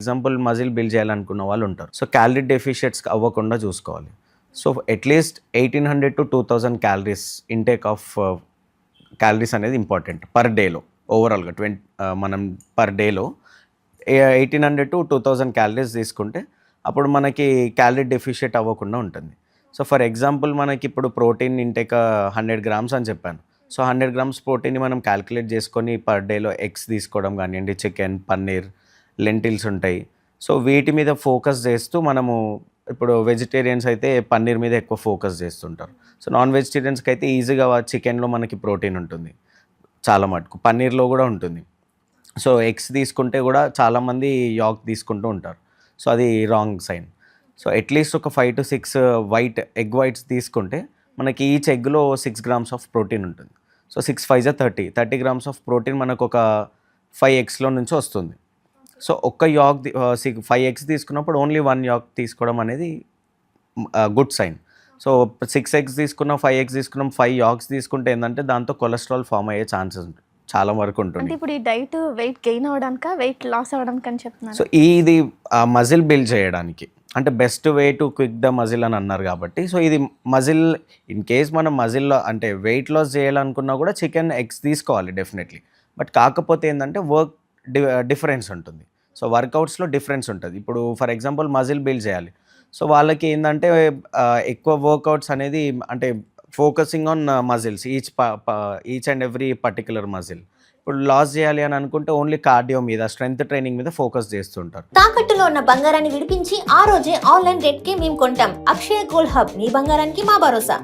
Example muscle build చేయాలనుకున్న వాళ్ళు ఉంటారు. సో క్యాలరీ డెఫిషియట్స్ అవ్వకుండా చూసుకోవాలి. So at least 1800 to 2000 calories intake of calories అనేది ఇంపార్టెంట్ పర్ డేలో. ఓవరాల్గా మనం పర్ డేలో 1800 to 2000 క్యాలరీస్ తీసుకుంటే అప్పుడు మనకి క్యాలరీ డెఫిషియట్ అవ్వకుండా ఉంటుంది. సో ఫర్ ఎగ్జాంపుల్ మనకి ఇప్పుడు ప్రోటీన్ ఇంటేక్ 100 grams అని చెప్పాను. సో 100 grams ప్రోటీన్ని మనం క్యాలిక్యులేట్ చేసుకొని పర్ డేలో ఎగ్స్ తీసుకోవడం కానివ్వండి, చికెన్, పన్నీర్, లెంటిల్స్ ఉంటాయి. సో వీటి మీద ఫోకస్ చేస్తూ మనము ఇప్పుడు వెజిటేరియన్స్ అయితే పన్నీర్ మీద ఎక్కువ ఫోకస్ చేస్తుంటారు. సో నాన్ వెజిటేరియన్స్కి అయితే ఈజీగా చికెన్లో మనకి ప్రోటీన్ ఉంటుంది చాలా మటుకు, పన్నీర్లో కూడా ఉంటుంది. సో ఎగ్స్ తీసుకుంటే కూడా చాలామంది యాక్ తీసుకుంటూ ఉంటారు. సో అది రాంగ్ సైన్. సో అట్లీస్ట్ ఒక 5 to 6 ఎగ్ వైట్స్ తీసుకుంటే మనకి ఈచ్ ఎగ్లో 6 grams ఆఫ్ ప్రోటీన్ ఉంటుంది. సో 6 5 30 grams ఆఫ్ ప్రోటీన్ మనకు ఒక 5 eggsలో నుంచి వస్తుంది. సో ఒక్క యాక్ 5 eggs తీసుకున్నప్పుడు ఓన్లీ 1 యాక్ తీసుకోవడం అనేది గుడ్ సైన్. సో 6 eggs తీసుకున్నాం, 5 eggs తీసుకున్నాం, 5 యాక్స్ తీసుకుంటే ఏంటంటే దాంతో కొలెస్ట్రాల్ ఫామ్ అయ్యే ఛాన్సెస్ ఉంటుంది, చాలా వరకు ఉంటుంది. అంటే ఇప్పుడు ఈ డైట్ వెయిట్ గెయిన్ అవ్వడానికా వెయిట్ లాస్ అవ్వడానికి అని చెప్తున్నారు. సో ఇది మజిల్ బిల్డ్ చేయడానికి అంటే best way to quick the muscle అని అన్నారు కాబట్టి, సో ఇది మజిల్ ఇన్ కేస్ మనం మజిల్లో అంటే వెయిట్ లాస్ చేయాలనుకున్నా కూడా చికెన్, ఎగ్స్ తీసుకోవాలి డెఫినెట్లీ. బట్ కాకపోతే ఏంటంటే వర్క్ డిఫరెన్స్ ఉంటుంది. సో వర్కౌట్స్లో డిఫరెన్స్ ఉంటుంది. ఇప్పుడు ఫర్ ఎగ్జాంపుల్ మజిల్ బిల్డ్ చేయాలి, సో వాళ్ళకి ఏంటంటే ఎక్కువ వర్కౌట్స్ అనేది అంటే focusing on muscles each and every particular muscle. ఇప్పుడు లాస్ చేయాలి అని అనుకుంటే ఓన్లీ కార్డియో మీద, స్ట్రెంగ్త్ ట్రైనింగ్ మీద ఫోకస్ చేస్తుంటారు. తాకట్టులో ఉన్న బంగారాన్ని విడిపించి ఆ రోజే ఆన్లైన్ రేట్కి మేము కొంటాం. అక్షయ గోల్డ్ హబ్, మీ బంగారానికి మా భరోసా.